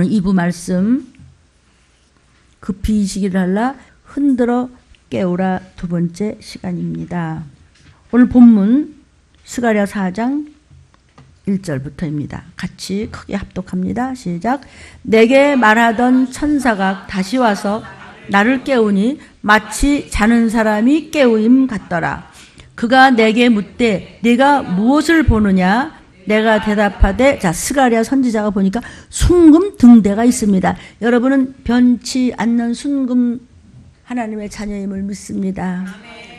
오늘 2부 말씀 급히 이시기를 할라 흔들어 깨우라 두 번째 시간입니다. 오늘 본문 스가랴 4장 1절부터입니다. 같이 크게 합독합니다. 시작. 내게 말하던 천사가 다시 와서 나를 깨우니 마치 자는 사람이 깨우임 같더라. 그가 내게 묻되 네가 무엇을 보느냐? 내가 대답하되, 자, 스가랴 선지자가 보니까 순금 등대가 있습니다. 여러분은 변치 않는 순금 하나님의 자녀임을 믿습니다.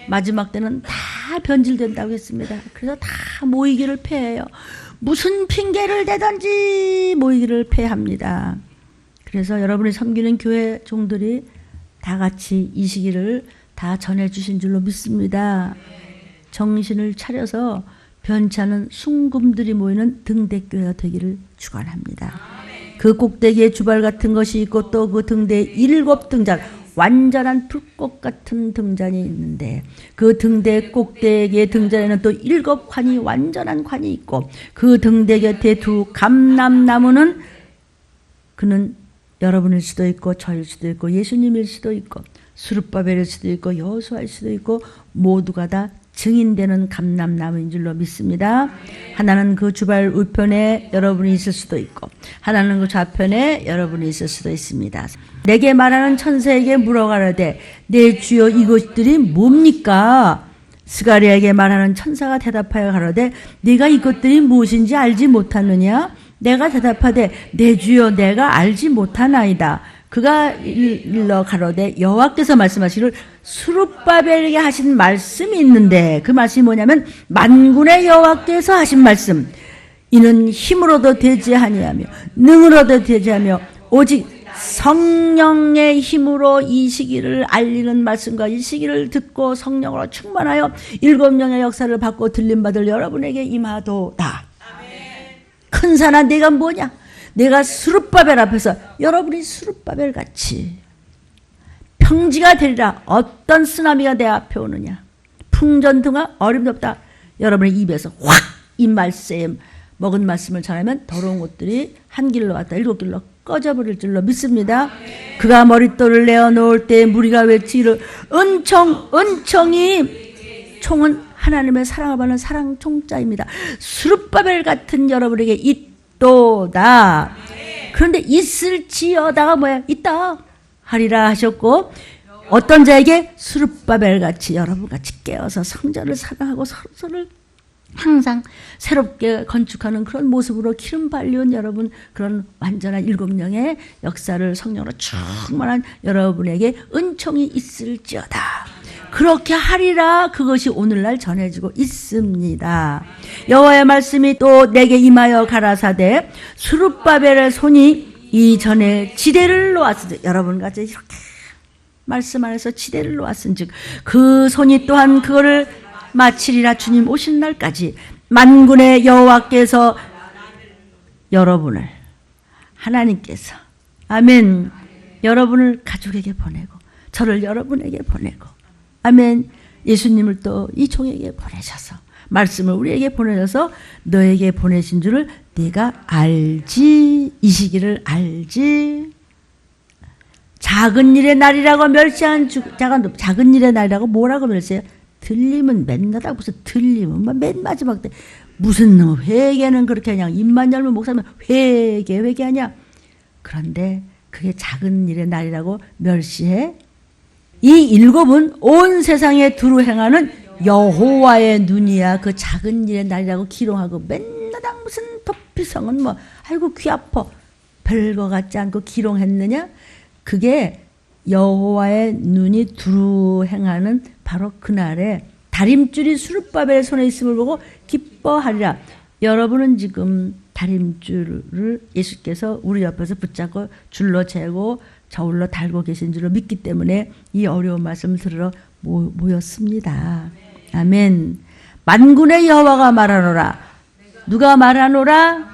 마지막 때는 다 변질된다고 했습니다. 그래서 다 모이기를 패해요. 무슨 핑계를 대든지 모이기를 패합니다. 그래서 여러분이 섬기는 교회 종들이 다 같이 이 시기를 다 전해주신 줄로 믿습니다. 정신을 차려서 변치 않은 순금들이 모이는 등대교회가 되기를 축원합니다. 그 꼭대기에 주발 같은 것이 있고 또 그 등대에 7 등잔, 완전한 불꽃 같은 등잔이 있는데 그 등대 꼭대기의 등잔에는 또 7 관이, 완전한 관이 있고 그 등대 곁에 2 감람나무는, 그는 여러분일 수도 있고 저일 수도 있고 예수님일 수도 있고 스룹바벨일 수도 있고 여호수아일 수도 있고 모두가 다 증인되는 감람나무인 줄로 믿습니다. 하나는 그 주발 우편에 여러분이 있을 수도 있고 하나는 그 좌편에 여러분이 있을 수도 있습니다. 내게 말하는 천사에게 물어가라되 내 주여 이것들이 뭡니까? 스가랴에게 말하는 천사가 대답하여 가라되 네가 이것들이 무엇인지 알지 못하느냐? 내가 대답하되 내 주여 내가 알지 못하나이다. 그가 일러 가로되 여호와께서 말씀하시기를 스룹바벨에게 하신 말씀이 있는데 그 말씀이 뭐냐면 만군의 여호와께서 하신 말씀. 이는 힘으로도 되지 아니하며 능으로도 되지 않으며 오직 성령의 힘으로 이 시기를 알리는 말씀과 이 시기를 듣고 성령으로 충만하여 7명의 역사를 받고 들림받을 여러분에게 임하도다. 큰 산아 네가 뭐냐? 내가 스룹바벨 앞에서 여러분이 스룹바벨 같이 평지가 되리라. 어떤 쓰나미가 내 앞에 오느냐? 풍전등화 어림없다. 여러분의 입에서 확 이 말씀 먹은 말씀을 전하면 더러운 것들이 한 길로 왔다 7 길로 꺼져버릴 줄로 믿습니다. 그가 머릿돌을 내어놓을 때 무리가 외치기를 은총이, 총은 하나님의 사랑을 받는 사랑 총자입니다. 스룹바벨 같은 여러분에게 있도다. 그런데 있을지어다가 뭐야? 있다 하리라 하셨고 어떤 자에게? 스룹바벨 같이 여러분같이 깨어서 성전을 사랑하고 서로서를 항상 새롭게 건축하는 그런 모습으로 기름 발리운 여러분, 그런 완전한 7명의 역사를 성령으로 충만한 여러분에게 은총이 있을지어다. 그렇게 하리라. 그것이 오늘날 전해지고 있습니다. 여호와의 말씀이 또 내게 임하여 가라사대 스룹바벨의 손이 이전에 지대를 놓았으니, 여러분같이 이렇게 말씀 안에서 지대를 놓았은즉 그 손이 또한 그거를 마치리라. 주님 오신 날까지 만군의 여호와께서 여러분을, 하나님께서, 아멘, 여러분을 가족에게 보내고 저를 여러분에게 보내고, 아멘, 예수님을 또 이 종에게 보내셔서 말씀을 우리에게 보내셔서 너에게 보내신 줄을 네가 알지, 이 시기를 알지. 작은 일의 날이라고 멸시한 작은 일의 날이라고 뭐라고 멸시해요? 들림은 맨나다. 무슨 들림은 맨 마지막 때 무슨 회개는 그렇게 하냐? 입만 열면 목사님 회개하냐? 그런데 그게 작은 일의 날이라고 멸시해. 이 7은 온 세상에 두루 행하는 여호와의 눈이야. 그 작은 일의 날이라고 기롱하고 맨날 무슨 도피성은 뭐 아이고 귀 아파 별거 같지 않고 기롱했느냐? 그게 여호와의 눈이 두루 행하는 바로 그날에 다림줄이 스룹바벨의 손에 있음을 보고 기뻐하리라. 여러분은 지금 다림줄을 예수께서 우리 옆에서 붙잡고 줄로 재고 저울로 달고 계신 줄로 믿기 때문에 이 어려운 말씀을 들으러 모였습니다. 아멘. 만군의 여호와가 말하노라. 누가 말하노라?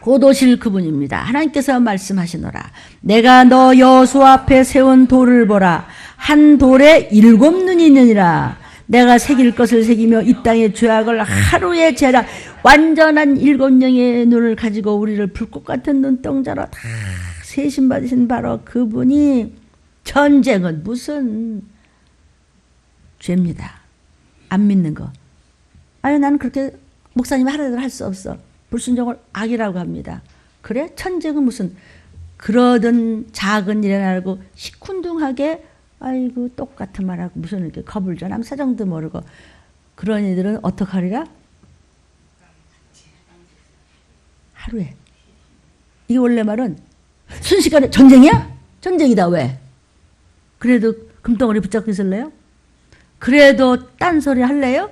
곧 오실 그분입니다. 하나님께서 말씀하시노라. 내가 너 여호수아 앞에 세운 돌을 보라. 한 돌에 7 눈이 있느니라. 내가 새길 것을 새기며 이 땅의 죄악을 하루에 제라. 완전한 일곱 영의 눈을 가지고 우리를 불꽃 같은 눈동자로 다 세신 받으신 바로 그분이 전쟁은 무슨 죄입니다. 안 믿는 거. 아니 나는 그렇게 목사님 하라대로 할 수 없어. 불순종을 악이라고 합니다. 그래? 천쟁은 무슨 그러던 작은 일에 알고 시큰둥하게 아이고 똑같은 말하고 무슨 이렇게 겁을 줘. 남 사정도 모르고 그런 이들은 어떡하리라? 하루에. 이게 원래 말은 순식간에 전쟁이야? 전쟁이다. 왜? 그래도 금덩어리 붙잡고 있을래요? 그래도 딴소리 할래요?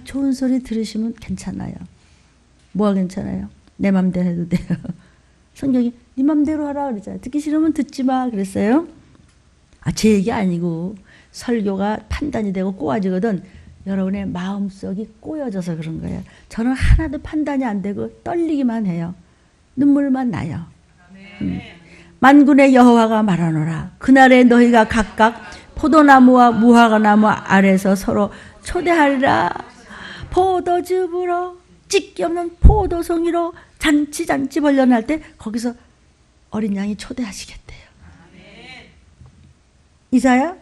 좋은 소리 들으시면 괜찮아요. 뭐가 괜찮아요? 내 맘대로 해도 돼요. 성경이 네 맘대로 하라 그러잖아요. 듣기 싫으면 듣지 마 그랬어요. 제 얘기 아니고 설교가 판단이 되고 꼬아지거든. 여러분의 마음속이 꼬여져서 그런 거예요. 저는 하나도 판단이 안 되고 떨리기만 해요. 눈물만 나요. 만군의 여호와가 말하노라. 그날에 너희가 각각 포도나무와 무화과나무 아래서 서로 초대하리라. 포도즙으로 찢기 없는 포도송이로 잔치 벌려날 때 거기서 어린 양이 초대하시겠대요. 이사야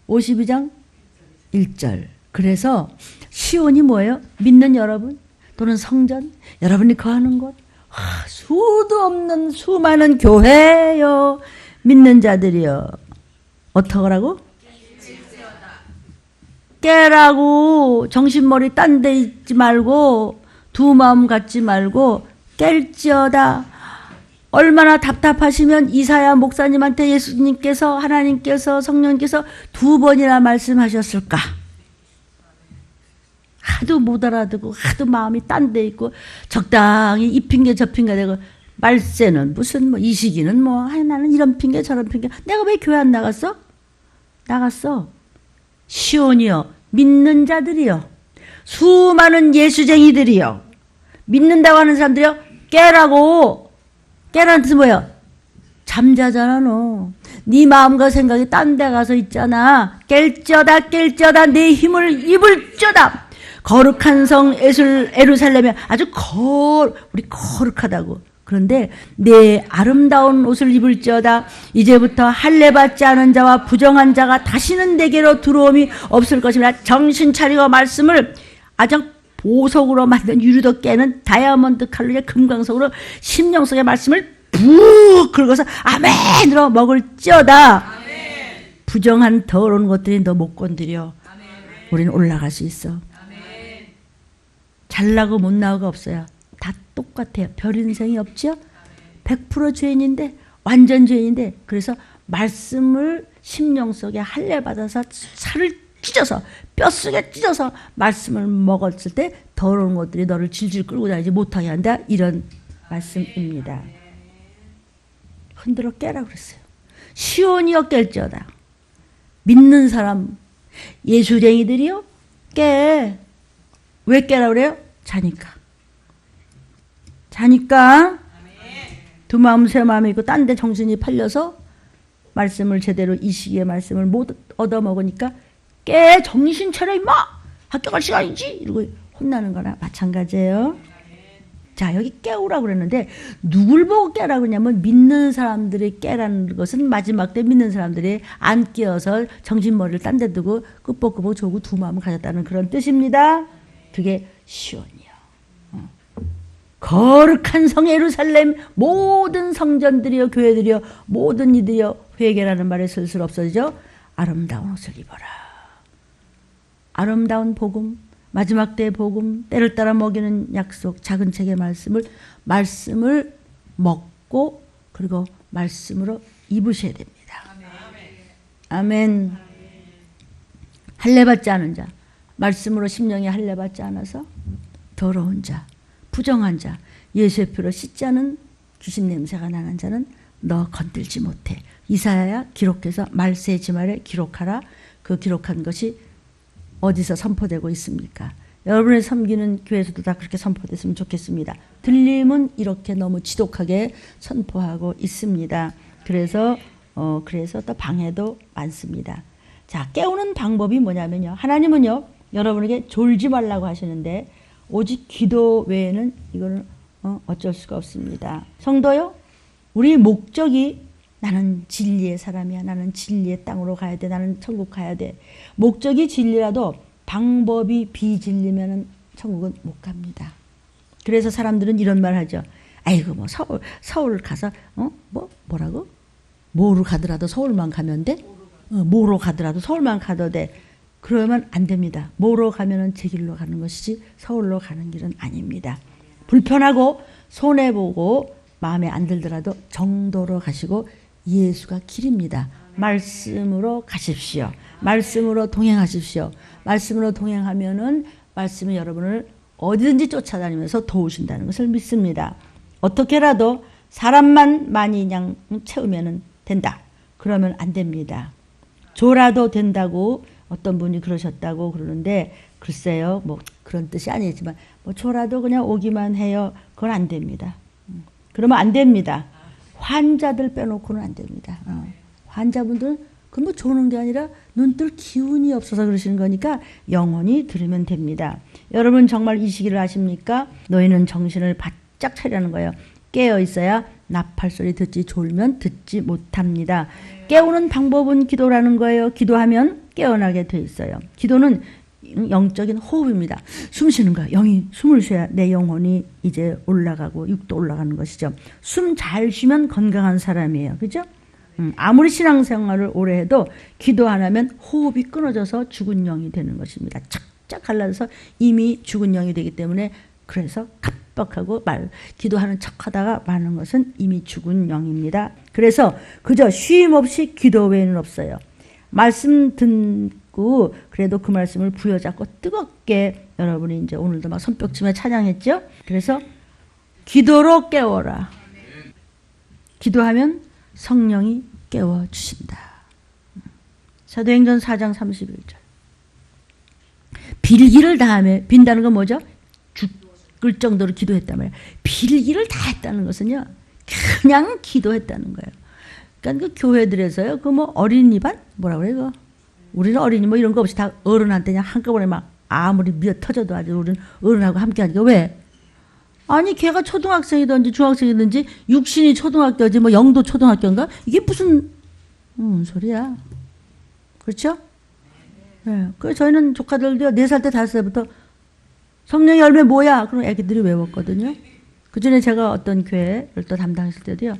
52장 1절. 그래서 시온이 뭐예요? 믿는 여러분 또는 성전, 여러분이 거하는 곳, 수도 없는 수많은 교회요. 믿는 자들이요. 어떡하라고? 깨라고. 정신머리 딴 데 있지 말고 두 마음 갖지 말고 깰지어다. 얼마나 답답하시면 이사야 목사님한테 예수님께서 하나님께서 성령께서 두 번이나 말씀하셨을까. 하도 못 알아듣고 하도 마음이 딴 데 있고 적당히 이 핑계 저 핑계 대고 말세는 무슨 뭐 이 시기는 뭐 나는 이런 핑계 저런 핑계. 내가 왜 교회 안 나갔어? 나갔어. 시온이요. 믿는 자들이요. 수많은 예수쟁이들이요. 믿는다고 하는 사람들이요. 깨라고. 깨라는 뜻은 뭐예요? 잠자잖아 너. 네 마음과 생각이 딴 데 가서 있잖아. 깰쩌다 내 힘을 입을쩌다. 거룩한 성 예루살렘에 아주 우리 거룩하다고. 그런데 내 아름다운 옷을 입을지어다. 이제부터 할례받지 않은 자와 부정한 자가 다시는 내게로 들어옴이 없을 것입니다. 정신 차리고 말씀을 아주 보석으로 만든 유리도 깨는 다이아몬드 칼로리의 금광석으로 심령 속의 말씀을 푹 긁어서 아멘으로 먹을지어다. 아멘. 부정한 더러운 것들이 너 못 건드려. 아멘. 우리는 올라갈 수 있어. 아멘. 잘나고 못나고가 없어요. 다 똑같아요. 별 인생이 없죠? 100% 죄인인데 완전 죄인인데 그래서 말씀을 심령 속에 할례받아서 살을 찢어서 뼛속에 찢어서 말씀을 먹었을 때 더러운 것들이 너를 질질 끌고 다니지 못하게 한다. 이런 말씀입니다. 흔들어 깨라 그랬어요. 시온이여 깰지어다. 믿는 사람 예수쟁이들이요 깨. 왜 깨라 그래요? 자니까 두 마음 세 마음이 있고 딴 데 정신이 팔려서 말씀을 제대로 이 시기에 말씀을 못 얻어먹으니까 깨. 정신 차려 임마. 학교 갈 시간이지. 이러고 혼나는 거나 마찬가지예요. 자, 여기 깨우라고 그랬는데 누굴 보고 깨라고 그러냐면 믿는 사람들이 깨라는 것은 마지막 때 믿는 사람들이 안 깨어서 정신머리를 딴 데 두고 끄뻑끄뻑 조고 두 마음을 가졌다는 그런 뜻입니다. 그게 시온이요. 거룩한 성 예루살렘 모든 성전들이요 교회들이요 모든 이들이요 회개라는 말에 슬슬 없어지죠. 아름다운 옷을 입어라. 아름다운 복음, 마지막 때의 복음, 때를 따라 먹이는 약속, 작은 책의 말씀을 먹고 그리고 말씀으로 입으셔야 됩니다. 아멘. 할례받지 않은 자, 말씀으로 심령이 할례받지 않아서 더러운 자, 부정한 자, 예수의 피로 씻지 않은 귀신 냄새가 나는 자는 너 건들지 못해. 이사야야 기록해서 말세의 지말에 기록하라. 그 기록한 것이 어디서 선포되고 있습니까? 여러분의 섬기는 교회에서도 다 그렇게 선포됐으면 좋겠습니다. 들림은 이렇게 너무 지독하게 선포하고 있습니다. 그래서 또 방해도 많습니다. 자, 깨우는 방법이 뭐냐면요. 하나님은요, 여러분에게 졸지 말라고 하시는데 오직 기도 외에는 이거는 어쩔 수가 없습니다. 성도요, 우리 목적이 나는 진리의 사람이야. 나는 진리의 땅으로 가야 돼. 나는 천국 가야 돼. 목적이 진리라도 방법이 비진리면 천국은 못 갑니다. 그래서 사람들은 이런 말 하죠. 아이고 뭐 서울 가서 뭐라고? 뭐로 가더라도 서울만 가면 돼? 뭐로 가더라도 서울만 가도 돼. 그러면 안 됩니다. 뭐로 가면은 제 길로 가는 것이지 서울로 가는 길은 아닙니다. 불편하고 손해보고 마음에 안 들더라도 정도로 가시고 예수가 길입니다. 말씀으로 가십시오. 말씀으로 동행하십시오. 말씀으로 동행하면은 말씀이 여러분을 어디든지 쫓아다니면서 도우신다는 것을 믿습니다. 어떻게라도 사람만 많이 그냥 채우면 된다. 그러면 안 됩니다. 줘라도 된다고 어떤 분이 그러셨다고 그러는데 글쎄요, 뭐 그런 뜻이 아니지만 뭐 줘라도 그냥 오기만 해요. 그건 안 됩니다. 그러면 안 됩니다. 환자들 빼놓고는 안 됩니다. 환자분들은 그건 뭐 조는 게 아니라 눈뜰 기운이 없어서 그러시는 거니까 영원히 들으면 됩니다. 여러분 정말 이 시기를 아십니까? 너희는 정신을 바짝 차리라는 거예요. 깨어 있어야 나팔 소리 듣지 졸면 듣지 못합니다. 깨우는 방법은 기도라는 거예요. 기도하면 깨어나게 돼 있어요. 기도는 영적인 호흡입니다. 숨 쉬는 거야. 영이 숨을 쉬어야 내 영혼이 이제 올라가고 육도 올라가는 것이죠. 숨 잘 쉬면 건강한 사람이에요. 그죠? 아무리 신앙생활을 오래 해도 기도 안 하면 호흡이 끊어져서 죽은 영이 되는 것입니다. 착착 갈라져서 이미 죽은 영이 되기 때문에 그래서 깜빡하고 기도하는 척하다가 마는 것은 이미 죽은 영입니다. 그래서 그저 쉼 없이 기도 외에는 없어요. 말씀 듣고 그래도 그 말씀을 부여잡고 뜨겁게 여러분이 이제 오늘도 막 손뼉치며 찬양했죠. 그래서 기도로 깨워라. 기도하면 성령이 깨워주신다. 사도행전 4장 31절. 빌기를 다하며, 빈다는 건 뭐죠? 죽을 정도로 기도했단 말이에요. 빌기를 다 했다는 것은요, 그냥 기도했다는 거예요. 그러니까 그 교회들에서요, 그 뭐 어린이반? 뭐라 그래, 그 우리는 어린이 뭐 이런 거 없이 다 어른한테 그냥 한꺼번에 막 아무리 미어 터져도 아주 우리는 어른하고 함께 하니까 왜? 아니 걔가 초등학생이든지 중학생이든지 육신이 초등학교지 뭐 영도 초등학교인가? 이게 무슨 소리야. 그렇죠? 네. 그래서 저희는 조카들도 4살 때 5살부터 성령의 열매 뭐야? 그럼 애기들이 외웠거든요. 그 전에 제가 어떤 교회를 또 담당했을 때도요.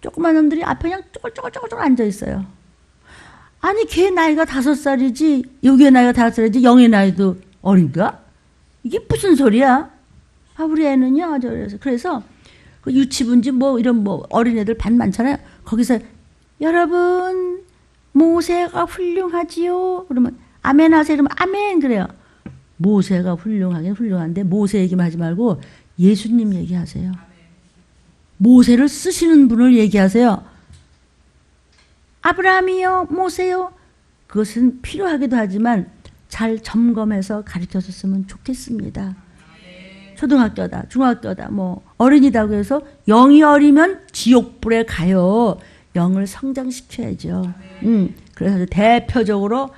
조그만 놈들이 앞에 그냥 쪼글쪼글쪼글 앉아있어요. 아니 걔 나이가 5살이지 여기의 나이가 5살이지 영의 나이도 어린가? 이게 무슨 소리야? 아, 우리 애는요, 그래서 그 유치부인지 뭐 이런 뭐 어린애들 반 많잖아요. 거기서 여러분 모세가 훌륭하지요. 그러면 아멘 하세요. 그러면 아멘 그래요. 모세가 훌륭하긴 훌륭한데 모세 얘기만 하지 말고 예수님 얘기하세요. 모세를 쓰시는 분을 얘기하세요. 아브라함이요, 모세요. 그것은 필요하기도 하지만 잘 점검해서 가르쳐줬으면 좋겠습니다. 초등학교다, 중학교다, 뭐 어린이다고 해서 영이 어리면 지옥불에 가요. 영을 성장시켜야죠. 그래서 대표적으로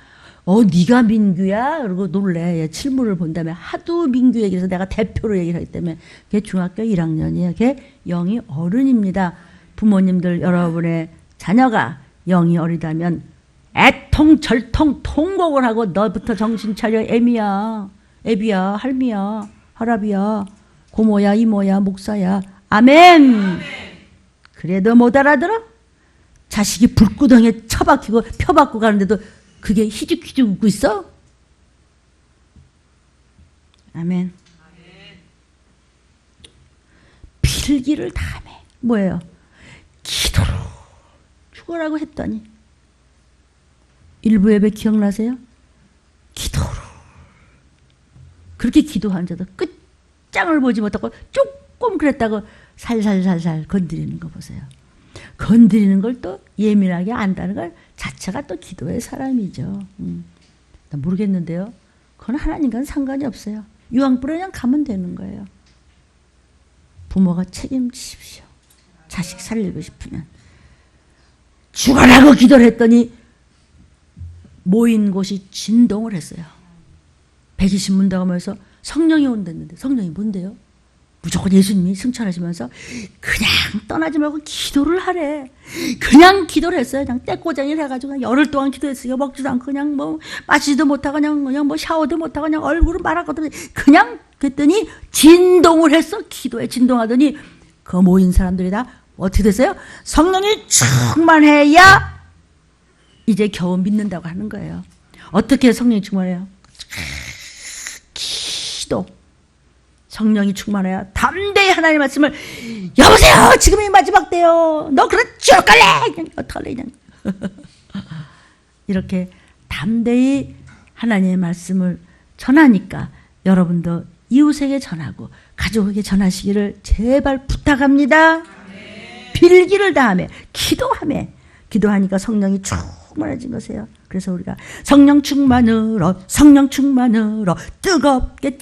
네가 민규야? 그러고 놀래. 칠무를 본 다음에 하도 민규 얘기해서 내가 대표로 얘기를 하기 때문에 그게 중학교 1학년이에요. 그게 영이 어른입니다. 부모님들 여러분의 자녀가 영이 어리다면 애통절통 통곡을 하고 너부터 정신 차려 애미야, 애비야, 할미야, 할아비야, 고모야, 이모야, 목사야. 아멘. 그래도 못 알아들어? 자식이 불구덩이에 처박히고 펴박고 가는데도 그게 희죽희죽 웃고 있어? 아멘. 필기를 다하며 뭐예요? 기도로 죽어라고 했더니 일부 예배 기억나세요? 기도로 그렇게 기도한 자도 끝장을 보지 못하고 조금 그랬다고 살살살살 건드리는 거 보세요. 건드리는 걸 또 예민하게 안다는 걸 자체가 또 기도의 사람이죠. 나 모르겠는데요. 그건 하나님과는 상관이 없어요. 유황불에 그냥 가면 되는 거예요. 부모가 책임지십시오. 자식 살리고 싶으면. 죽어라고 기도를 했더니 모인 곳이 진동을 했어요. 120문답 하면서 성령이 온다는데 성령이 뭔데요? 무조건 예수님이 승천하시면서 그냥 떠나지 말고 기도를 하래. 그냥 기도를 했어요. 그냥 떼꼬쟁이를 해가지고 그냥 열흘 동안 기도했어요. 먹지도 않고 그냥 뭐 마시지도 못하고 그냥 뭐 샤워도 못하고 그냥 얼굴은 말았거든요. 그냥 그랬더니 진동을 했어. 기도에 진동하더니 그 모인 사람들이 다 어떻게 됐어요? 성령이 충만해야 이제 겨우 믿는다고 하는 거예요. 어떻게 성령이 충만해요? 기도. 성령이 충만해야 담대히 하나님의 말씀을 여보세요 지금이 마지막 때요 너 그런 지옥 갈래 어떡할래 그냥 이렇게 담대히 하나님의 말씀을 전하니까 여러분도 이웃에게 전하고 가족에게 전하시기를 제발 부탁합니다. 빌기를 다하며 기도하니까 성령이 충만해진 것이에요. 그래서 우리가 성령 충만으로 뜨겁게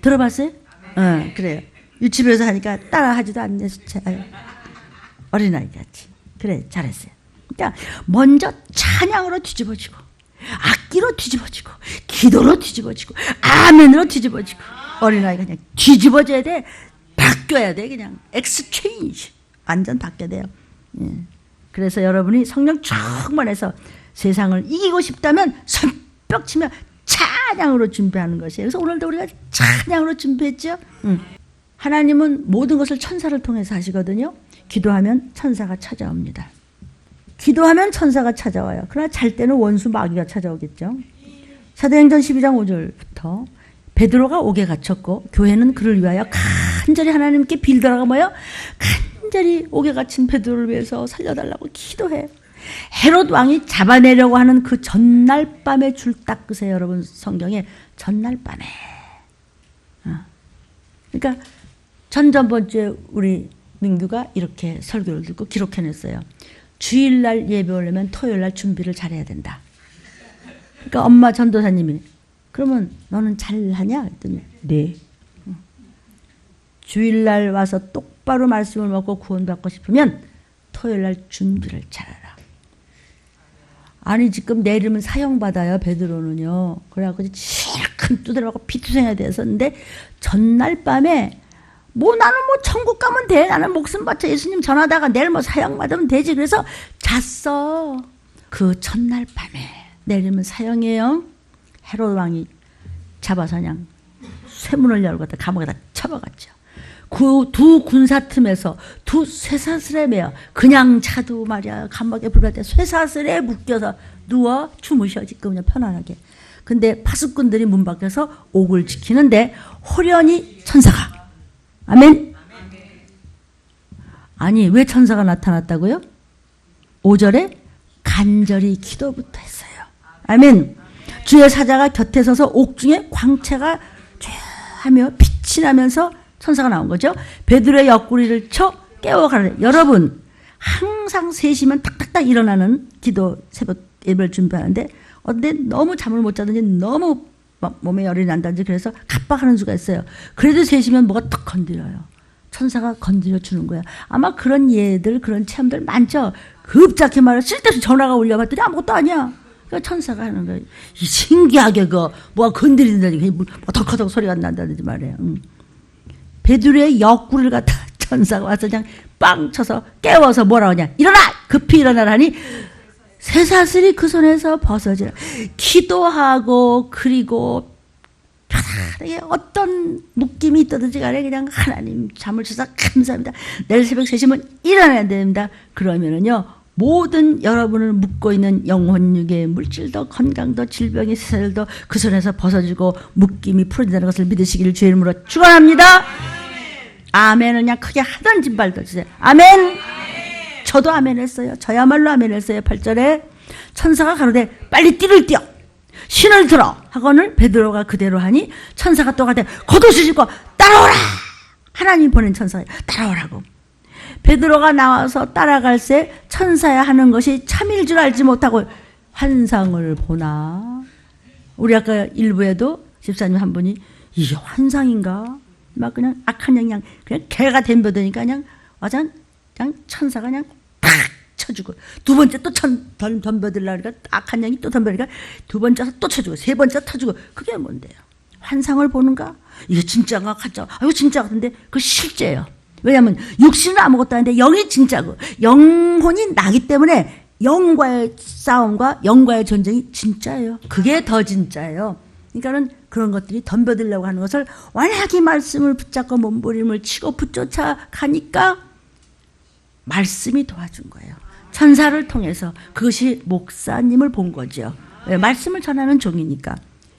들어봤어요? 그래요. 유치부에서 하니까 따라하지도 않네. 어린아이 같이. 그래, 잘했어요. 그러니까 먼저 찬양으로 뒤집어지고 악기로 뒤집어지고 기도로 뒤집어지고 아멘으로 뒤집어지고 어린아이가 그냥 뒤집어져야 돼. 바뀌어야 돼. 그냥 엑스체인지. 완전 바뀌어야 돼요. 그래서 여러분이 성령 충만해서 세상을 이기고 싶다면 손뼉 치며 찬양으로 준비하는 것이에요. 그래서 오늘도 우리가 찬양으로 준비했죠. 하나님은 모든 것을 천사를 통해서 하시거든요. 기도하면 천사가 찾아옵니다. 기도하면 천사가 찾아와요. 그러나 잘 때는 원수 마귀가 찾아오겠죠. 사도행전 12장 5절부터 베드로가 옥에 갇혔고 교회는 그를 위하여 간절히 하나님께 빌더라가 뭐예요? 간절히 옥에 갇힌 베드로를 위해서 살려달라고 기도해. 헤롯 왕이 잡아내려고 하는 그 전날 밤에 줄 닦으세요. 여러분 성경에 전날 밤에. 그러니까 전번주에 우리 민규가 이렇게 설교를 듣고 기록해냈어요. 주일날 예배 오려면 토요일날 준비를 잘해야 된다. 그러니까 엄마 전도사님이 그러면 너는 잘하냐? 했더니 네. 주일날 와서 똑바로 말씀을 먹고 구원받고 싶으면 토요일날 준비를 잘하라. 아니 지금 내일이면 사형받아요. 베드로는요. 그래갖고 실컷 두드려갖고 피투성해야 됐었는데 전날 밤에 뭐 나는 뭐 천국 가면 돼. 나는 목숨 바쳐 예수님 전하다가 내일 뭐 사형받으면 되지. 그래서 잤어. 그 전날 밤에 내일이면 사형이에요. 헤롯 왕이 잡아서 그냥 쇠문을 열고 감옥에다 쳐박았죠. 그 두 군사 틈에서 두 쇠사슬에 매어 그냥 자도 말이야 감옥에 불갈 때 쇠사슬에 묶여서 누워 주무셔 지금 그냥 편안하게. 근데 파수꾼들이 문 밖에서 옥을 지키는데 호련히 천사가 아멘. 아니 왜 천사가 나타났다고요? 5절에 간절히 기도부터 했어요. 아멘. 주의 사자가 곁에 서서 옥중에 광채가 쬐하며 빛이 나면서 천사가 나온 거죠. 베드로의 옆구리를 쳐 깨워가라. 여러분 항상 3시면 탁탁탁 일어나는 기도 새벽 예배를 준비하는데 어때 너무 잠을 못 자든지 너무 몸에 열이 난다든지 그래서 갑박하는 수가 있어요. 그래도 3시면 뭐가 딱 건드려요. 천사가 건드려 주는 거야. 아마 그런 예들 그런 체험들 많죠. 급작히 말해 쓸데없이 전화가 울려봤더니 아무것도 아니야. 천사가 하는 거예요. 신기하게 뭐가 건드린다든지 뭐 덜커덕 소리가 난다든지 말이에요. 베드로의 옆구리를 갖다 천사가 와서 그냥 빵 쳐서 깨워서 뭐라 하냐. 일어나! 급히 일어나라니 쇠사슬이 그 손에서 벗어지라. 기도하고 그리고 편안하게 어떤 묶임이 있다든지 간에 그냥 하나님 잠을 주셔서 감사합니다. 내일 새벽 3시면 일어나야 됩니다. 그러면은요. 모든 여러분을 묶고 있는 영혼, 육의 물질도 건강도 질병의 세살도 그 손에서 벗어지고 묶임이 풀어진다는 것을 믿으시기를 주의 이름으로 축원합니다. 아멘은 그냥 크게 하던지 말던지 아멘. 저도 아멘 했어요. 저야말로 아멘 했어요. 8절에 천사가 가로되 빨리 띠를 띄어 신을 들어 하거늘 베드로가 그대로 하니 천사가 또 가되 겉옷을 입고 따라오라. 하나님 보낸 천사가 따라오라고. 베드로가 나와서 따라갈새 천사야 하는 것이 참일 줄 알지 못하고 환상을 보나. 우리 아까 일부에도 집사님 한 분이 이게 환상인가? 막 그냥 악한 영향 그냥 개가 덤벼드니까 그냥 천사가 그냥 팍 쳐주고 두 번째 또 덤벼들려니까 악한 영이 또 덤벼니까 두 번째 또 쳐주고 세 번째 터주고 그게 뭔데요? 환상을 보는가? 이게 진짜가 가짜? 이거 진짜 같은데 그거 실제예요. 왜냐하면 육신은 아무것도 아닌데 영이 진짜고 영혼이 나기 때문에 영과의 싸움과 영과의 전쟁이 진짜예요. 그게 더 진짜예요. 그러니까는 그런 것들이 덤벼들려고 하는 것을 완약히 말씀을 붙잡고 몸부림을 치고 붙쫓아가니까 말씀이 도와준 거예요. 천사를 통해서 그것이 목사님을 본 거죠. 왜? 말씀을 전하는 종이니까.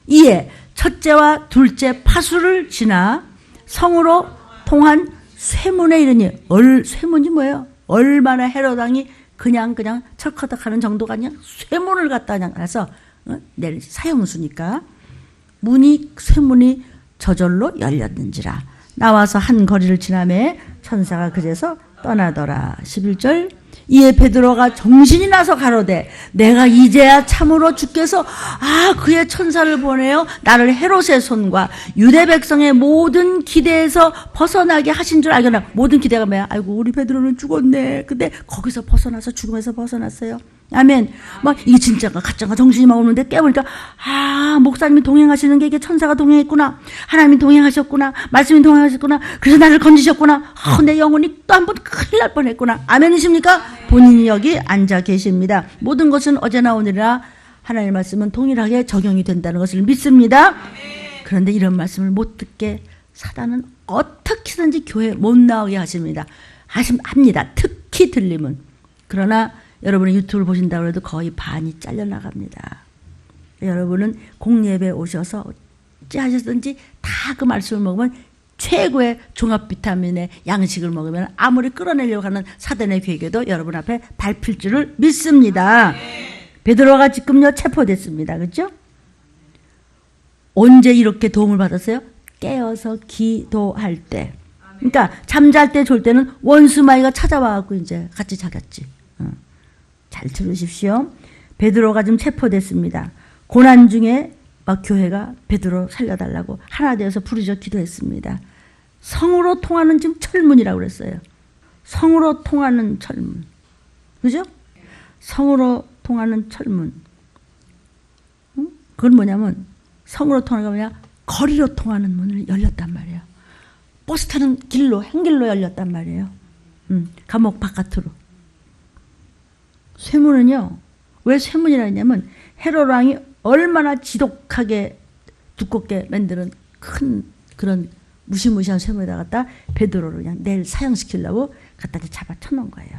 이에 첫째와 둘째 파수를 지나 성으로 통한 쇠문에 이르니 쇠문이 뭐예요? 얼마나 헤롯 왕이 그냥 철커덕하는 정도가 아니야. 쇠문을 갖다 그냥 해서 내린 사형수니까 쇠문이 저절로 열렸는지라. 나와서 한 거리를 지나매 천사가 그제서 떠나더라. 11절 이에 베드로가 정신이 나서 가로되 내가 이제야 참으로 주께서 그의 천사를 보내어 나를 헤롯의 손과 유대 백성의 모든 기대에서 벗어나게 하신 줄 알겠나. 모든 기대가 뭐야? 아이고 우리 베드로는 죽었네. 근데 거기서 벗어나서 죽음에서 벗어났어요. 아멘. 이게 진짜가 가짜가 정신이 막 오는데 깨보니까 목사님이 동행하시는 게 이게 천사가 동행했구나. 하나님이 동행하셨구나. 말씀이 동행하셨구나. 그래서 나를 건지셨구나. 내 영혼이 또 한 번 큰일 날 뻔했구나. 아멘이십니까? 본인이 여기 앉아 계십니다. 모든 것은 어제나 오늘이나 하나님의 말씀은 동일하게 적용이 된다는 것을 믿습니다. 그런데 이런 말씀을 못 듣게 사단은 어떻게든지 교회에 못 나오게 합니다. 특히 들림은. 그러나 여러분이 유튜브를 보신다고 해도 거의 반이 잘려나갑니다. 여러분은 공예배에 오셔서 어찌 하셨든지 다 그 말씀을 먹으면 최고의 종합 비타민의 양식을 먹으면 아무리 끌어내려고 하는 사단의 계획에도 여러분 앞에 밟힐 줄을 믿습니다. 베드로가 지금요 체포됐습니다. 그렇죠? 언제 이렇게 도움을 받았어요? 깨어서 기도할 때. 그러니까 잠잘 때 졸 때는 원수마귀가 찾아와갖고 이제 같이 자겠지. 잘 들으십시오. 베드로가 지금 체포됐습니다. 고난 중에 막 교회가 베드로 살려달라고 하나 되어서 부르짖어 기도했습니다. 성으로 통하는 지금 철문이라고 그랬어요. 성으로 통하는 철문. 그죠? 성으로 통하는 철문. 그건 뭐냐면 성으로 통하는 게 뭐냐? 거리로 통하는 문을 열렸단 말이에요. 버스 타는 길로, 행길로 열렸단 말이에요. 감옥 바깥으로. 쇠문은요, 왜 쇠문이라 했냐면 헤롯 왕이 얼마나 지독하게 두껍게 만드는 큰 그런 무시무시한 쇠문에다 갖다 베드로를 그냥 내일 사형시키려고 갖다 잡아 쳐놓은 거예요.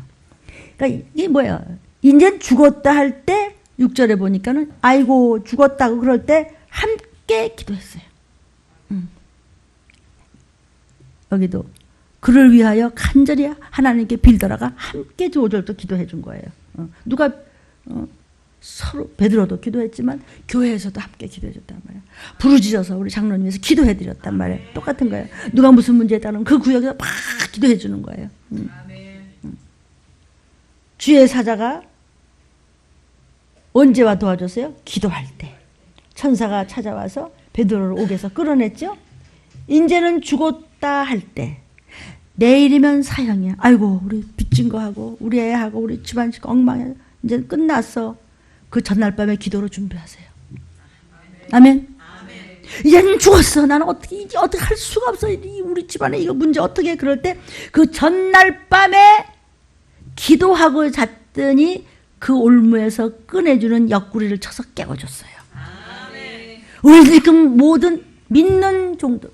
그러니까 이게 뭐예요? 이제 죽었다 할 때 6절에 보니까는 아이고 죽었다고 그럴 때 함께 기도했어요. 여기도 그를 위하여 간절히 하나님께 빌더라가 함께 5절도 기도해 준 거예요. 누가 서로 베드로도 기도했지만 교회에서도 함께 기도해 줬단 말이에요. 부르짖어서 우리 장로님에서 기도해 드렸단 말이에요. 똑같은 거예요. 누가 무슨 문제에 따르면 그 구역에서 막 기도해 주는 거예요. 주의 사자가 언제 와 도와줬어요? 기도할 때. 천사가 찾아와서 베드로를 옥에서 끌어냈죠. 이제는 죽었다 할 때. 내일이면 사형이야. 아이고 우리 빚진 거 하고 우리 애하고 우리 집안 엉망해. 이제 끝났어. 그 전날 밤에 기도로 준비하세요. 아멘. 이제는 죽었어. 나는 어떻게 할 수가 없어. 우리 집안에 이거 문제 어떻게. 그럴 때 그 전날 밤에 기도하고 잤더니 그 올무에서 꺼내주는 옆구리를 쳐서 깨워줬어요. 우리 지금 모든 믿는 종들,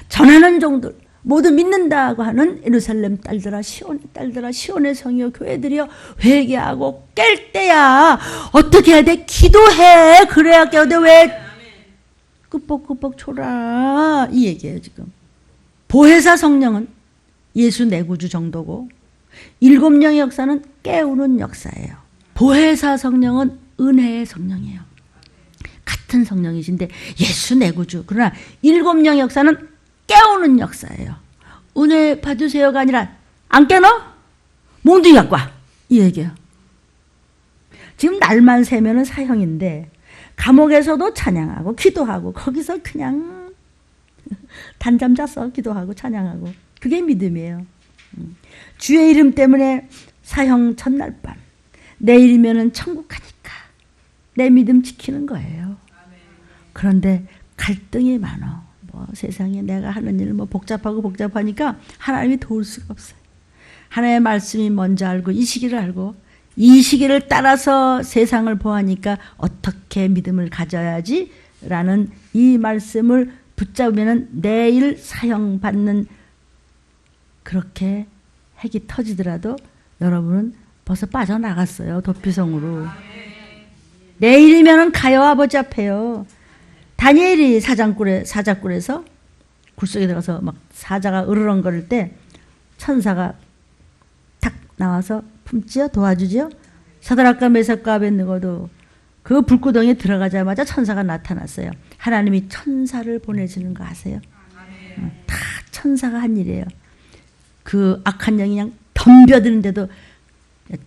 전하는 종들, 모두 믿는다고 하는 예루살렘 딸들아, 시온의 딸들아, 시온의 성이여, 교회들이여, 회개하고 깰 때야 어떻게 해야 돼? 기도해. 그래야 깨어돼. 왜 끄뻑끄뻑 초라 이 얘기예요. 지금 보혜사 성령은 예수 내구주 정도고 7명의 역사는 깨우는 역사예요. 보혜사 성령은 은혜의 성령이에요. 같은 성령이신데 예수 내구주. 그러나 7명의 역사는 깨우는 역사예요. 은혜 받으세요가 아니라 안 깨너? 몽둥이 갖고 와. 이 얘기예요. 지금 날만 새면은 사형인데 감옥에서도 찬양하고 기도하고 거기서 그냥 단잠 잤어. 기도하고 찬양하고. 그게 믿음이에요. 주의 이름 때문에 사형 첫날 밤 내일이면은 천국 가니까 내 믿음 지키는 거예요. 그런데 갈등이 많아. 뭐 세상에 내가 하는 일 뭐 복잡하니까 하나님이 도울 수가 없어요. 하나님의 말씀이 먼저 알고 이 시기를 알고 이 시기를 따라서 세상을 보아하니까 어떻게 믿음을 가져야지 라는 이 말씀을 붙잡으면 내일 사형받는 그렇게 핵이 터지더라도 여러분은 벌써 빠져나갔어요. 도피성으로. 내일이면 가요 아버지 앞에요. 다니엘이 사자굴에서 굴속에 들어가서 막 사자가 으르렁거릴 때 천사가 탁 나와서 품지요? 도와주지요? 사드락과 메삭과 아벳느고도 그 불구덩이에 들어가자마자 천사가 나타났어요. 하나님이 천사를 보내주는 거 아세요? 다 천사가 한 일이에요. 그 악한 영이 그냥 덤벼드는데도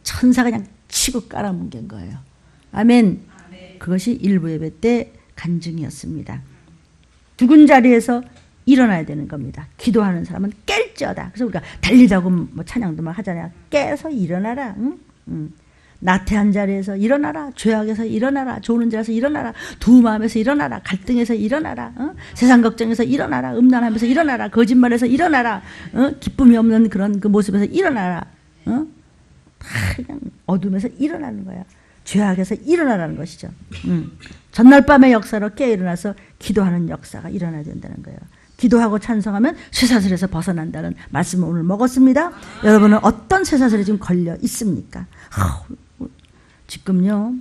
천사가 그냥 치고 깔아뭉갠 거예요. 아멘. 그것이 일부 예배 때 간증이었습니다. 죽은 자리에서 일어나야 되는 겁니다. 기도하는 사람은 깰지어다. 그래서 우리가 달리자고 뭐 찬양도 막 하잖아요. 깨서 일어나라. 응? 나태한 자리에서 일어나라. 죄악에서 일어나라. 좋은 자리에서 일어나라. 두 마음에서 일어나라. 갈등에서 일어나라. 세상 걱정에서 일어나라. 음란함에서 일어나라. 거짓말에서 일어나라. 기쁨이 없는 그런 그 모습에서 일어나라. 다 그냥 어둠에서 일어나는 거야. 죄악에서 일어나라는 것이죠. 전날 밤의 역사로 깨어 일어나서 기도하는 역사가 일어나야 된다는 거예요. 기도하고 찬송하면 쇠사슬에서 벗어난다는 말씀을 오늘 먹었습니다. 여러분은 어떤 쇠사슬에 지금 걸려 있습니까? 지금요,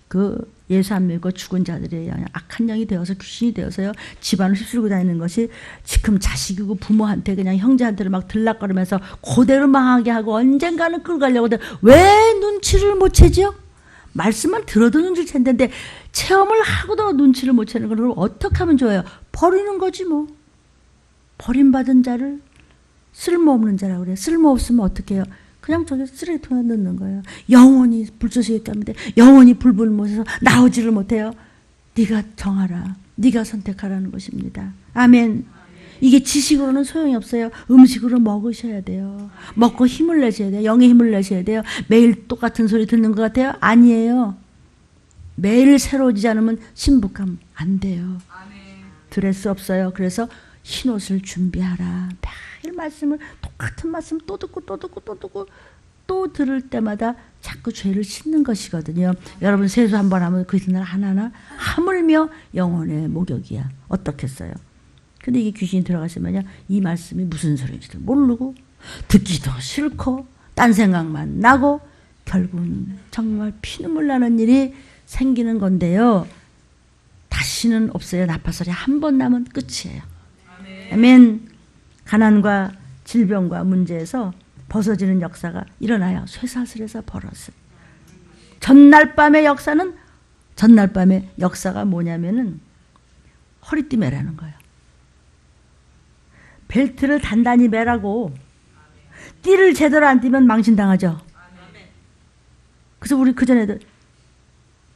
그 예수 안 믿고 죽은 자들이 악한 영이 되어서 귀신이 되어서요, 집안을 휩쓸고 다니는 것이 지금 자식이고 부모한테 그냥 형제한테를 막 들락거리면서 그대로 망하게 하고 언젠가는 끌고 가려고 하는데 왜 눈치를 못 채죠? 말씀만 들어도 눈치를 챘는데 체험을 하고도 눈치를 못 채는 걸 어떻게 하면 좋아요? 버리는 거지 뭐. 버림받은 자를 쓸모없는 자라고 그래요. 쓸모없으면 어떻게 해요? 그냥 저기 쓰레기통에 넣는 거예요. 영원히 불쏘시게 합니다. 영원히 불불 못해서 나오지를 못해요. 네가 정하라. 네가 선택하라는 것입니다. 아멘. 이게 지식으로는 소용이 없어요. 음식으로 먹으셔야 돼요. 먹고 힘을 내셔야 돼요. 영의 힘을 내셔야 돼요. 매일 똑같은 소리 듣는 것 같아요? 아니에요. 매일 새로워지지 않으면 신복하면 안 돼요. 들을 수 없어요. 그래서 흰옷을 준비하라. 매일 말씀을 똑같은 말씀 또 듣고 또 듣고 또 듣고 또 들을 때마다 자꾸 죄를 씻는 것이거든요. 여러분 세수 한번 하면 그 이튿날 하나하나 하물며 영혼의 목욕이야. 어떻겠어요? 근데 이게 귀신이 들어가시면요, 이 말씀이 무슨 소리인지도 모르고 듣기도 싫고 딴 생각만 나고 결국은 정말 피눈물 나는 일이 생기는 건데요. 다시는 없어요. 나팔소리 한 번 나면 끝이에요. 아멘. 가난과 질병과 문제에서 벗어지는 역사가 일어나요. 쇠사슬에서 벌었어요. 전날 밤의 역사는, 전날 밤의 역사가 뭐냐면은 허리띠 매라는 거예요. 벨트를 단단히 매라고. 띠를 제대로 안 띠면 망신당하죠. 그래서 우리 그전에도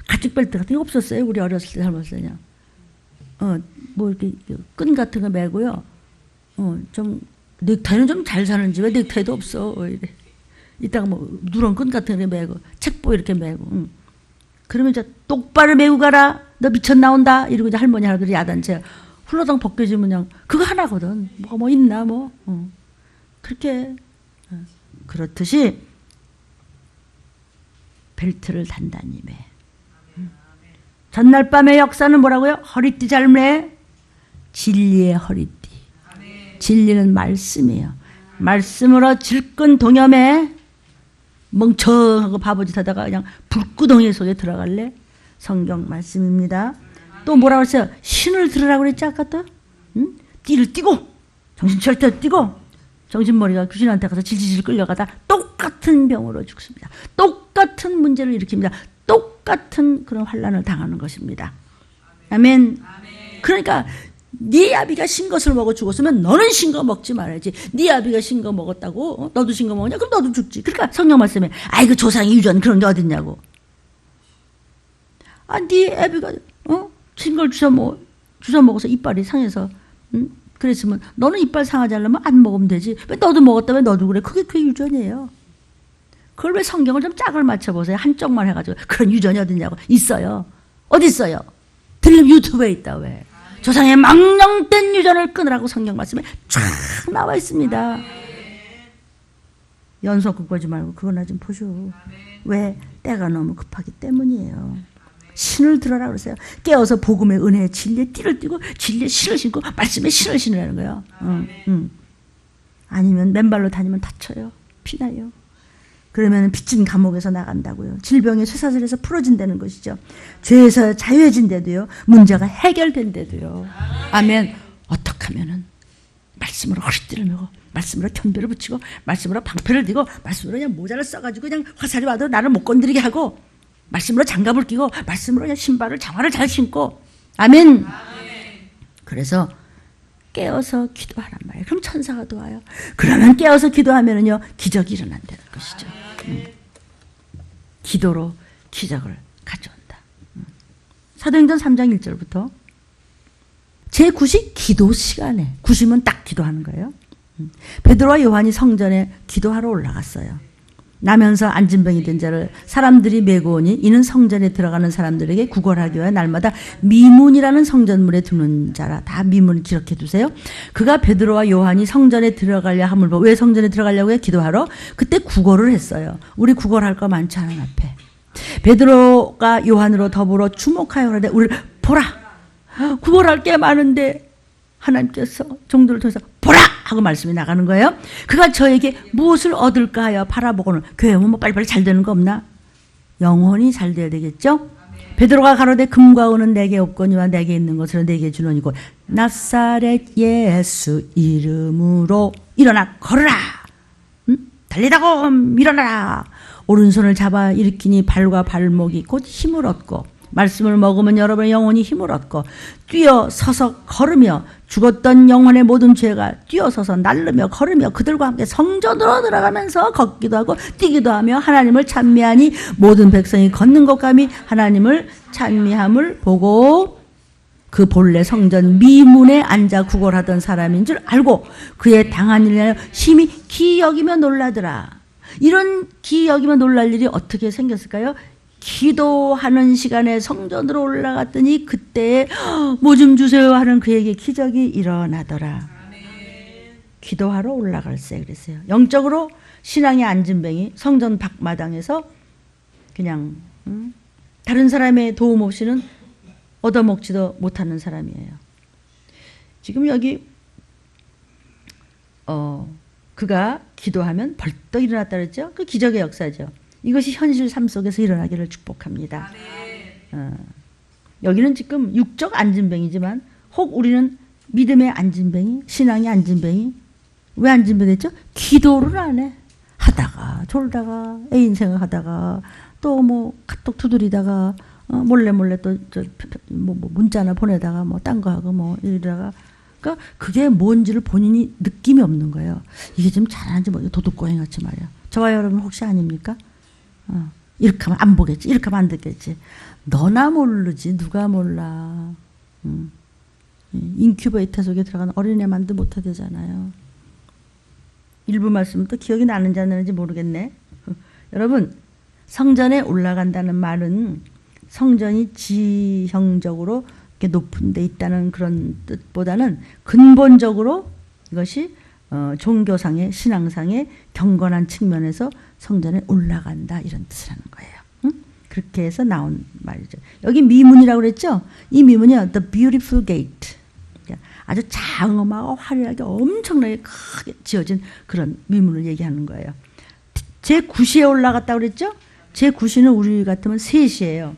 가죽 벨트 같은 게 없었어요. 우리 어렸을 때 젊었을 때요. 뭐 이렇게 끈 같은 거 매고요. 좀 넥타이는 좀 잘 사는지 왜 넥타이도 없어. 이래. 이따가 뭐 누런 끈 같은 거 매고 책보 이렇게 매고. 그러면 이제 똑바로 매고 가라. 너 미천 나온다. 이러고 이제 할머니 할아버지 야단쳐요. 훌러덩 벗겨지면 그냥 그거 하나거든. 뭐가 뭐 있나 뭐. 그렇게 그렇듯이 벨트를 단단히 매. 전날 밤의 역사는 뭐라고요? 허리띠 잘 매. 진리의 허리띠. 진리는 말씀이에요. 말씀으로 질끈 동여매. 멍청하고 바보짓 하다가 그냥 불구덩이 속에 들어갈래? 성경 말씀입니다. 또 뭐라고 했어요? 신을 들으라고 그랬지 아까 또? 응? 띠를 띠고 정신 절대 띠고 정신머리가 귀신한테 가서 질질질 끌려가다 똑같은 병으로 죽습니다. 똑같은 문제를 일으킵니다. 똑같은 그런 환난을 당하는 것입니다. 아멘. 그러니까 네 아비가 신 것을 먹어 죽었으면 너는 신 거 먹지 말아야지. 네 아비가 신 거 먹었다고 너도 신 거 먹냐? 그럼 너도 죽지. 그러니까 성경 말씀에 아이고 조상이 유전 그런 게 어딨냐고. 네 아비가 신 걸 주워 먹어서 이빨이 상해서 그랬으면 너는 이빨 상하지 않으면 안 먹으면 되지. 왜 너도 먹었다 왜 너도 그래? 그게 유전이에요. 그걸 왜 성경을 좀 짝을 맞춰보세요. 한쪽만 해가지고. 그런 유전이 어딨냐고. 있어요. 어디 있어요? 들림 유튜브에 있다. 왜? 조상의 망령된 유전을 끊으라고 성경 말씀에 쫙 나와 있습니다. 연속 보지 말고 그거나 좀 보쇼. 왜? 때가 너무 급하기 때문이에요. 신을 들어라 그러세요. 깨어서 복음의 은혜의 진리에 띠를 띠고 진리의 신을 신고 말씀의 신을 신으라는 거예요. 아니면 맨발로 다니면 다쳐요. 피나요. 그러면 빚진 감옥에서 나간다고요. 질병의 쇠사슬에서 풀어진다는 것이죠. 죄에서 자유해진대도요. 문제가 해결된대도요. 아멘. 어떻게 하면은 말씀으로 허리띠를 메고 말씀으로 견배를 붙이고 말씀으로 방패를 들고 말씀으로 그냥 모자를 써가지고 그냥 화살이 와도 나를 못 건드리게 하고 말씀으로 장갑을 끼고 말씀으로 그냥 신발을 장화를 잘 신고 아멘. 그래서 깨어서 기도하란 말이에요. 그럼 천사가 도와요. 그러면 깨어서 기도하면은요 기적이 일어난다는 것이죠. 기도로 기적을 가져온다. 사도행전 3장 1절부터 제9시 기도 시간에 90은 딱 기도하는 거예요. 베드로와 요한이 성전에 기도하러 올라갔어요. 나면서 안진병이 된 자를 사람들이 메고 오니 이는 성전에 들어가는 사람들에게 구걸하기 위하여 날마다 미문이라는 성전문에 두는 자라. 다 미문 기록해 두세요. 그가 베드로와 요한이 성전에 들어가려 함을 보고 왜 성전에 들어가려고 해? 기도하러. 그때 구걸을 했어요. 우리 구걸할 거 많지 않은 앞에. 베드로가 요한으로 더불어 주목하여 그러되 우리를 보라. 구걸할 게 많은데 하나님께서 종들을 통해서 보라! 하고 말씀이 나가는 거예요. 그가 저에게 무엇을 얻을까 하여 바라보고는 교회 오면 뭐 빨리빨리 잘 되는 거 없나? 영혼이 잘 돼야 되겠죠? 베드로가 가로되 금과 은은 내게 없거니와 내게 있는 것을 내게 주노니고 나사렛 예수 이름으로 일어나 걸으라. 달리다고 일어나라. 오른손을 잡아 일으키니 발과 발목이 곧 힘을 얻고 말씀을 먹으면 여러분의 영혼이 힘을 얻고 뛰어서서 걸으며 죽었던 영혼의 모든 죄가 뛰어서서 날르며 걸으며 그들과 함께 성전으로 들어가면서 걷기도 하고 뛰기도 하며 하나님을 찬미하니 모든 백성이 걷는 것 감히 하나님을 찬미함을 보고 그 본래 성전 미문에 앉아 구걸하던 사람인 줄 알고 그의 당한 일에 심히 기이 여기며 놀라더라. 이런 기이 여기며 놀랄 일이 어떻게 생겼을까요? 기도하는 시간에 성전으로 올라갔더니 그때에 뭐 좀 주세요 하는 그에게 기적이 일어나더라. 기도하러 올라갈세 그랬어요. 영적으로 신앙의 안진뱅이 성전 밖마당에서 그냥 다른 사람의 도움 없이는 얻어먹지도 못하는 사람이에요. 지금 여기 그가 기도하면 벌떡 일어났다 그랬죠. 그 기적의 역사죠. 이것이 현실 삶 속에서 일어나기를 축복합니다. 여기는 지금 육적 안진뱅이지만 혹 우리는 믿음의 안진뱅이, 신앙의 안진뱅이. 왜 안진뱅이 됐죠? 기도를 안 해. 하다가 졸다가 애인 생각하다가 또 뭐 카톡 두드리다가 몰래 또 문자나 보내다가 뭐 딴 거 하고 뭐 이러다가 그러니까 그게 뭔지를 본인이 느낌이 없는 거예요. 이게 좀 잘하는지 뭐 도둑고행 같이 말이야. 저와 여러분 혹시 아닙니까? 이렇게 하면 안 보겠지. 이렇게 하면 안 듣겠지. 너나 모르지 누가 몰라. 인큐베이터 속에 들어가는 어린애만도 못하되잖아요. 일부 말씀은 또 기억이 나는지 안 나는지 모르겠네. 여러분 성전에 올라간다는 말은 성전이 지형적으로 이렇게 높은 데 있다는 그런 뜻보다는 근본적으로 이것이 종교상의 신앙상의 경건한 측면에서 성전에 올라간다 이런 뜻을 하는 거예요. 그렇게 해서 나온 말이죠. 여기 미문이라고 그랬죠. 이 미문이요, the beautiful gate. 아주 장엄하고 화려하게 엄청나게 크게 지어진 그런 미문을 얘기하는 거예요. 제9시에 올라갔다고 그랬죠. 제9시는 우리 같으면 3시예요.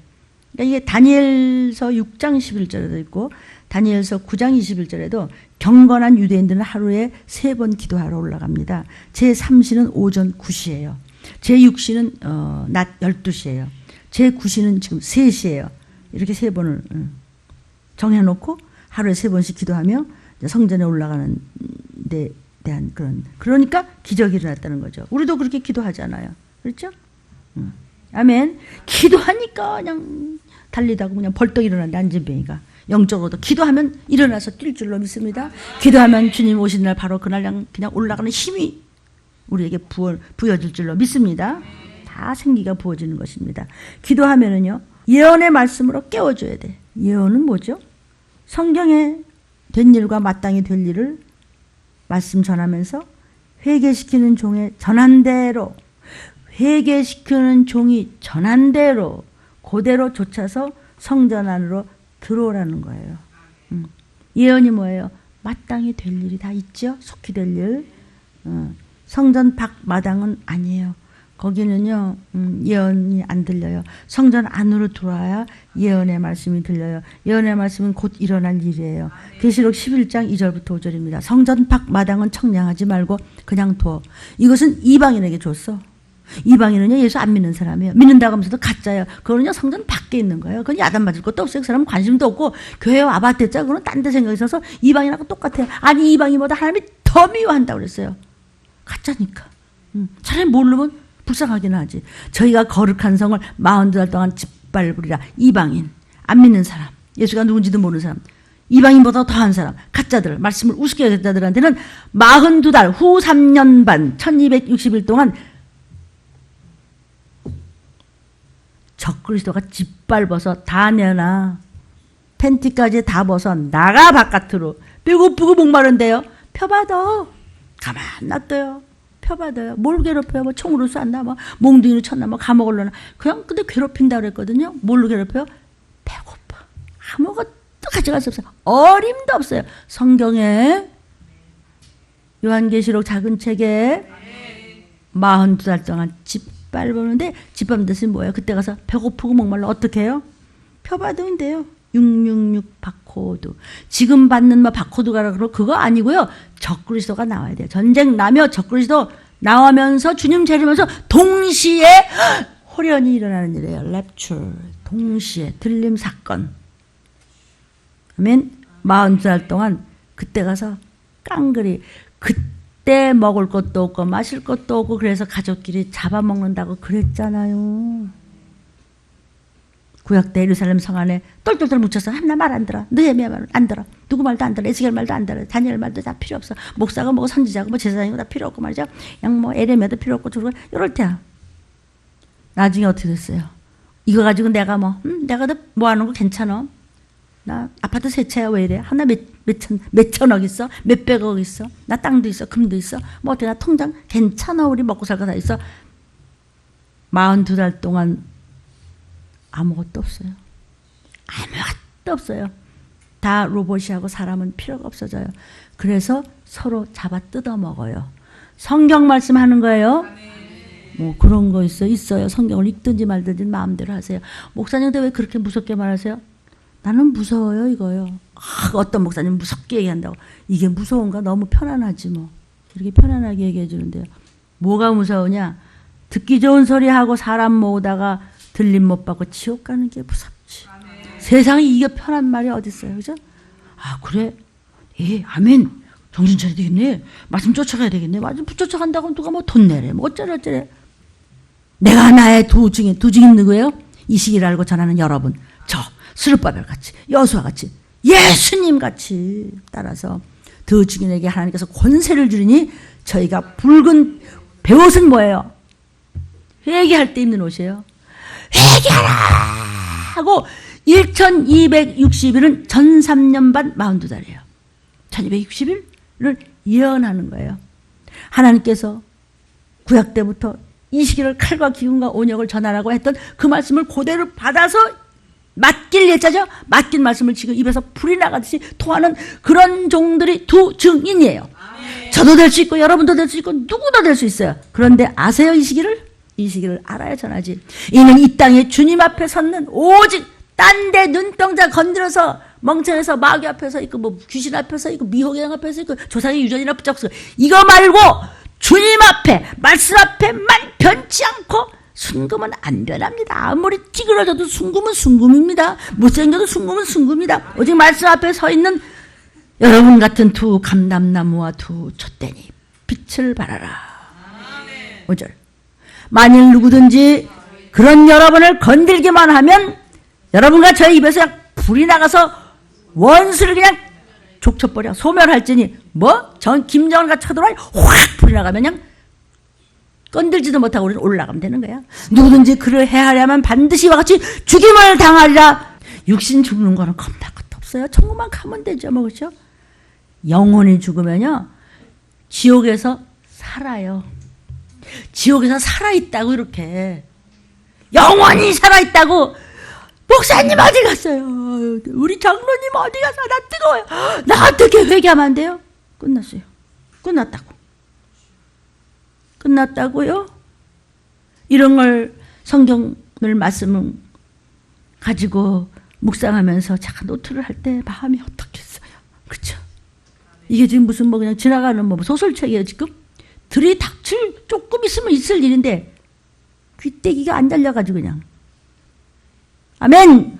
그러니까 이게 다니엘서 6장 11절에도 있고 다니엘서 9장 21절에도 경건한 유대인들은 하루에 3번 기도하러 올라갑니다. 제3시는 오전 9시예요. 제6시는 낮 12시예요. 제9시는 지금 3시예요. 이렇게 3번을 정해놓고 하루에 3번씩 기도하며 성전에 올라가는 데 대한 그러니까 기적이 일어났다는 거죠. 우리도 그렇게 기도하잖아요. 그렇죠? 아멘. 기도하니까 그냥 달리다가 그냥 벌떡 일어난다. 안진뱅이가. 영적으로도 기도하면 일어나서 뛸 줄로 믿습니다. 기도하면 주님 오신 날 바로 그날 그냥 올라가는 힘이 우리에게 부여질 줄로 믿습니다. 다 생기가 부어지는 것입니다. 기도하면은요, 예언의 말씀으로 깨워줘야 돼. 예언은 뭐죠? 성경에 된 일과 마땅히 될 일을 말씀 전하면서 회개시키는 종의 전한 대로, 회개시키는 종이 전한 대로 그대로 쫓아서 성전 안으로 들어오라는 거예요. 예언이 뭐예요? 마땅히 될 일이 다 있죠. 속히 될 일. 성전 밖 마당은 아니에요. 거기는요, 예언이 안 들려요. 성전 안으로 들어와야 예언의 말씀이 들려요. 예언의 말씀은 곧 일어날 일이에요. 계시록 11장 2절부터 5절입니다. 성전 밖 마당은 청량하지 말고 그냥 둬. 이것은 이방인에게 줬어. 이방인은요, 예수 안 믿는 사람이에요. 믿는다고 하면서도 가짜예요. 그거는요, 성전 밖에 있는 거예요. 그건 야단 맞을 것도 없어요. 그 사람은 관심도 없고, 교회 와봤댔자, 그거는 딴 데 생각이 있어서 이방인하고 똑같아요. 아니, 이방인보다 하나님이 더 미워한다고 그랬어요. 가짜니까. 차라리 모르면 불쌍하긴 하지. 저희가 거룩한 성을 42달 동안 짓밟으리라. 이방인, 안 믿는 사람, 예수가 누군지도 모르는 사람, 이방인보다 더한 사람, 가짜들, 말씀을 우습게 여긴 자들한테는 42달 후 3년 반 1260일 동안 적그리스도가 짓밟아서 다 내놔. 팬티까지 다 벗어 나가 바깥으로. 배고프고 목마른데요. 펴받아. 가만 놔둬요. 펴받아요. 뭘 괴롭혀요? 뭐 총으로 쐈나? 뭐 몽둥이로 쳤나? 뭐 감옥을 넣나? 그냥 근데 괴롭힌다 그랬거든요. 뭘로 괴롭혀요? 배고파. 아무것도 가져갈 수 없어요. 어림도 없어요. 성경에 요한계시록 작은 책에 42달 동안 짓밟았는데 짓밟는 뜻이 뭐예요? 그때 가서 배고프고 목말라 어떻게 해요? 펴받으면 돼요. 666 바코드. 지금 받는 뭐 바코드가 그러고 그거 아니고요. 적그리스도가 나와야 돼요. 전쟁 나며 적그리스도 나오면서 주님 재림하면서 동시에 호련이 일어나는 일이에요. 랩출. 동시에 들림 사건. 아멘. 42살 동안 그때 가서 깡그리 그때 먹을 것도 없고 마실 것도 없고 그래서 가족끼리 잡아먹는다고 그랬잖아요. 구약 때 예루살렘 성 안에 똘똘똘 묻혀서 하나 말 안 들어. 느헤미야 말 안 들어. 누구 말도 안 들어. 에스겔 말도 안 들어. 다니엘 말도 다 필요 없어. 목사가 뭐고 선지자고 뭐 제사장이고 다 필요 없고 말이죠. 그냥 뭐 에레미야도 필요 없고 저러고 이럴 때야. 나중에 어떻게 됐어요? 이거 가지고 내가 내가 뭐 하는 거 괜찮아? 나 아파트 세 채야 왜 이래? 하나 몇천억 있어? 몇백억 있어? 나 땅도 있어. 금도 있어. 뭐 어때? 나 통장 괜찮아. 우리 먹고 살 거 다 있어. 42달 동안 아무것도 없어요. 아무것도 없어요. 다 로봇이하고 사람은 필요가 없어져요. 그래서 서로 잡아 뜯어 먹어요. 성경 말씀하는 거예요. 뭐 그런 거 있어요. 성경을 읽든지 말든지 마음대로 하세요. 목사님도 왜 그렇게 무섭게 말하세요? 나는 무서워요 이거요. 어떤 목사님 무섭게 얘기한다고. 이게 무서운가? 너무 편안하지 뭐. 이렇게 편안하게 얘기해 주는데요. 뭐가 무서우냐? 듣기 좋은 소리 하고 사람 모으다가 들림 못 받고 지옥 가는 게 무섭지. 아멘. 세상에 이게 편한 말이 어디 있어요, 그죠? 아 그래, 예, 아멘. 정신 차려야 되겠네. 말씀 쫓아가야 되겠네. 말씀 쫓아간다고 누가 뭐 돈 내래, 뭐 어쩌래. 내가 나의 두 증인 누구예요? 이 시기를 알고 전하는 여러분, 저 스룹바벨 같이, 여수와 같이, 예수님 같이 따라서 두 증인에게 하나님께서 권세를 주리니 저희가 붉은 베옷은 뭐예요? 회개할 때 입는 옷이에요. 회개하라 하고 1260일은 전 3년 반 42달이에요. 1260일을 예언하는 거예요. 하나님께서 구약 때부터 이 시기를 칼과 기운과 온역을 전하라고 했던 그 말씀을 그대로 받아서 맡길 예자죠. 맡긴 말씀을 지금 입에서 불이 나가듯이 토하는 그런 종들이 두 증인이에요. 저도 될 수 있고 여러분도 될 수 있고 누구도 될 수 있어요. 그런데 아세요 이 시기를? 이 시기를 알아야 전하지. 이는 이 땅에 주님 앞에 섰는 오직 딴 데 눈동자 건드려서 멍청해서 마귀 앞에서 있고 뭐 귀신 앞에서 있고 미혹의 앞에서 있고 조상의 유전이나 붙잡고 이거 말고 주님 앞에 말씀 앞에만 변치 않고 순금은 안 변합니다. 아무리 찌그러져도 순금은 순금입니다. 못생겨도 순금은 순금이다. 오직 말씀 앞에 서 있는 여러분 같은 두 감람나무와 두 촛대니 빛을 발하라. 5절. 만일 누구든지 그런 여러분을 건들기만 하면 여러분과 저의 입에서 그냥 불이 나가서 원수를 그냥 족쳐버려 소멸할지니 뭐? 김정은과 쳐들어와 확 불이 나가면 그냥 건들지도 못하고 우리는 올라가면 되는 거야. 누구든지 그를 해하려면 반드시 이와 같이 죽임을 당하리라. 육신 죽는 거는 겁날 것도 없어요. 천국만 가면 되죠. 뭐 그렇죠? 영혼이 죽으면요 지옥에서 살아요. 지옥에서 살아있다고. 이렇게 영원히 살아있다고. 목사님 어디 갔어요? 우리 장로님 어디 가서 나 뜨거워요. 나 어떻게 회개하면 안 돼요? 끝났어요. 끝났다고요? 이런 걸 성경을 말씀을 가지고 묵상하면서 잠깐 노트를 할 때 마음이 어떻겠어요? 그렇죠? 이게 지금 무슨 뭐 그냥 지나가는 뭐 소설책이에요 지금? 들이닥칠 조금 있으면 있을 일인데 귀때기가 안 달려가지고 그냥. 아멘.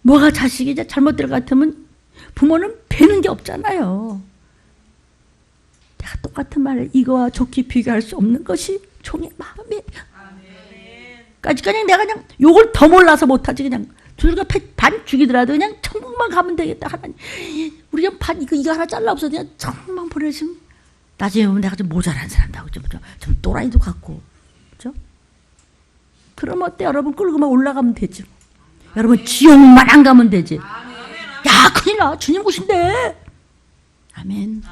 뭐가 자식이 잘못될 것 같으면 부모는 배는 게 없잖아요. 내가 똑같은 말을 이거와 좋게 비교할 수 없는 것이 종의 마음이에요. 그냥 내가 그냥 욕을 더 몰라서 못하지. 그냥 둘과 반 죽이더라도 그냥 천국만 가면 되겠다. 하나님 우리 그냥 반 이거 하나 잘라 없어 그냥 천국만 보내시면 나중에 보면 내가 좀 모자란 사람다고 좀 또라이도 같고. 그렇죠? 그럼 어때? 여러분 끌고만 올라가면 되죠. 여러분 지옥만 안 가면 되지. 야 큰일 나. 주님 오신대. 아멘.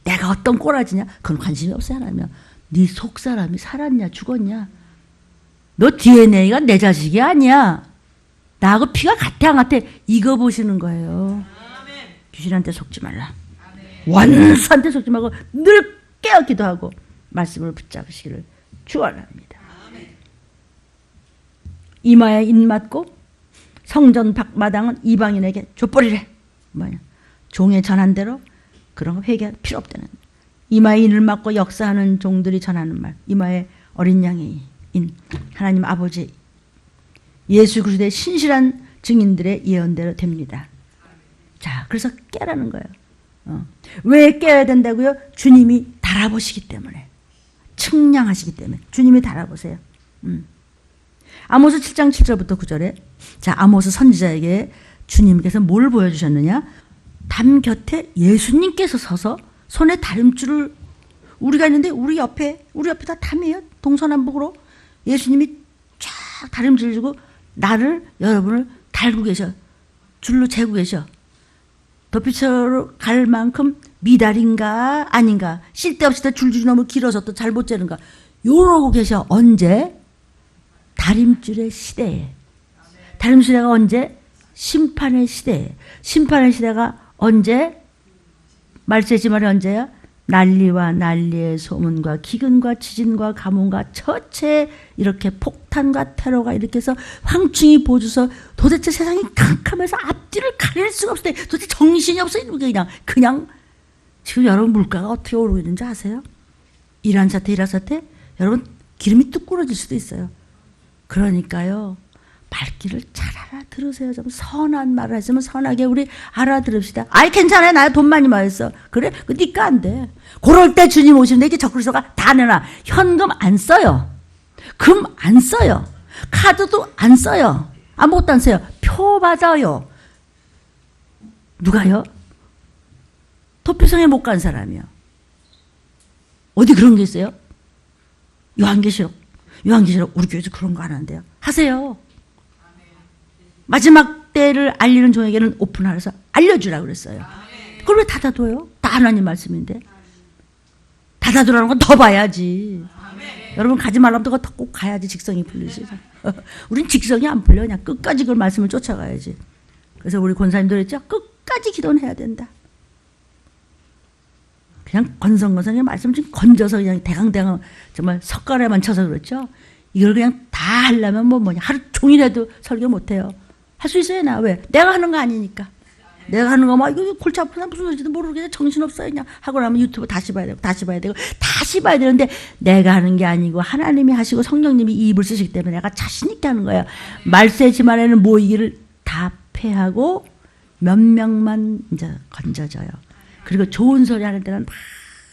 내가 어떤 꼬라지냐? 그건 관심이 없어요. 하나면 네 속사람이 살았냐 죽었냐? 너 DNA가 내 자식이 아니야. 나하고 피가 같아 안 같아? 이거 보시는 거예요. 귀신한테 속지 말라. 원수한테 속지 말고 늘 깨어 기도하고 말씀을 붙잡으시기를 축원합니다. 이마에 인 맞고 성전 밖마당은 이방인에게 족벌이래. 뭐냐? 종의 전한 대로 그런 거 회개할 필요 없다는. 이마에 인을 맞고 역사하는 종들이 전하는 말. 이마에 어린 양의 인. 하나님 아버지 예수 그리스도의 신실한 증인들의 예언대로 됩니다. 자, 그래서 깨라는 거예요. 왜 깨야 된다고요? 주님이 달아보시기 때문에. 측량하시기 때문에. 주님이 달아보세요. 아모스 7장 7절부터 9절에 자, 아모스 선지자에게 주님께서 뭘 보여주셨느냐? 담 곁에 예수님께서 서서 손에 다림줄을 우리가 있는데 우리 옆에 다 담이에요. 동서남북으로 예수님이 쫙 다림줄 주고 나를 여러분을 달고 계셔. 줄로 재고 계셔. 도피처로 갈 만큼 미달인가 아닌가 쓸데없이 줄줄이 너무 길어서 또 잘못 재는가 요러고 계셔. 언제? 다림줄의 시대에. 다림줄의 언제? 심판의 시대에. 심판의 시대가 언제? 말세지말이 언제야? 난리와 난리의 소문과 기근과 지진과 가뭄과 처체 이렇게 폭탄과 테러가 이렇게 해서 황충이 보주서 도대체 세상이 캄캄해서 앞뒤를 가릴 수가 없을 때 도대체 정신이 없어. 그냥 지금 여러분 물가가 어떻게 오르고 있는지 아세요? 이란 사태 여러분 기름이 뚝 끊어질 수도 있어요. 그러니까요 말귀를 잘 알아들으세요. 좀 선한 말을 했으면 선하게 우리 알아들읍시다. 아이 괜찮아요. 나 돈 많이 모았어. 그래? 그니까 안 돼. 그럴 때 주님 오시는데 이게 적그리스도가 다 내놔. 현금 안 써요. 금 안 써요. 카드도 안 써요. 아무것도 안 써요. 표 받아요. 누가요? 도피성에 못 간 사람이요. 어디 그런 게 있어요? 요한계시록 우리 교회에서 그런 거 안 한대요. 하세요. 마지막 때를 알리는 종에게는 오픈하라서 알려주라고 그랬어요. 그걸 왜 닫아둬요? 다 하나님 말씀인데. 닫아두라는 건 더 봐야지. 여러분 가지 말라면 꼭 가야지 직성이 풀리지. 우린 직성이 안 풀려. 그냥 끝까지 그 말씀을 쫓아가야지. 그래서 우리 권사님도 그랬죠. 끝까지 기도는 해야 된다. 그냥 건성건성의 말씀 좀 건져서 그냥 대강대강 정말 석가래만 쳐서 그렇죠. 이걸 그냥 다 하려면 뭐냐 하루 종일 해도 설교 못해요. 할 수 있어요. 나 왜? 내가 하는 거 아니니까. 내가 하는 거 막 이거 골치 아프나 무슨 소리인지도 모르고 그냥 정신없어요. 그냥 하고 나면 유튜브 다시 봐야 되는데 내가 하는 게 아니고 하나님이 하시고 성령님이 이 입을 쓰시기 때문에 내가 자신 있게 하는 거예요. 말세지만에는 모이기를 다 패하고 몇 명만 이제 건져져요. 그리고 좋은 소리 하는 데는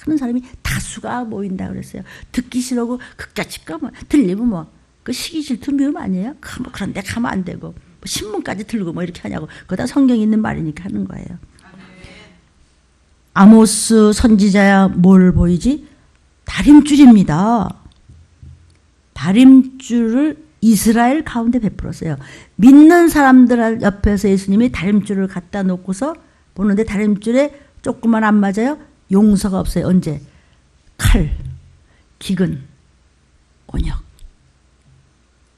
많은 사람이 다수가 모인다 그랬어요. 듣기 싫어고 극자치가 뭐 들리면 뭐 그 시기 질투 미움 아니에요? 뭐 그런 데 가면 안 되고 뭐 신문까지 들고 뭐 이렇게 하냐고. 그거 다 성경에 있는 말이니까 하는 거예요. 아모스 선지자야 뭘 보이지? 다림줄입니다. 다림줄을 이스라엘 가운데 베풀었어요. 믿는 사람들 옆에서 예수님이 다림줄을 갖다 놓고서 보는데 다림줄에 조금만 안 맞아요? 용서가 없어요. 언제? 칼, 기근, 온역.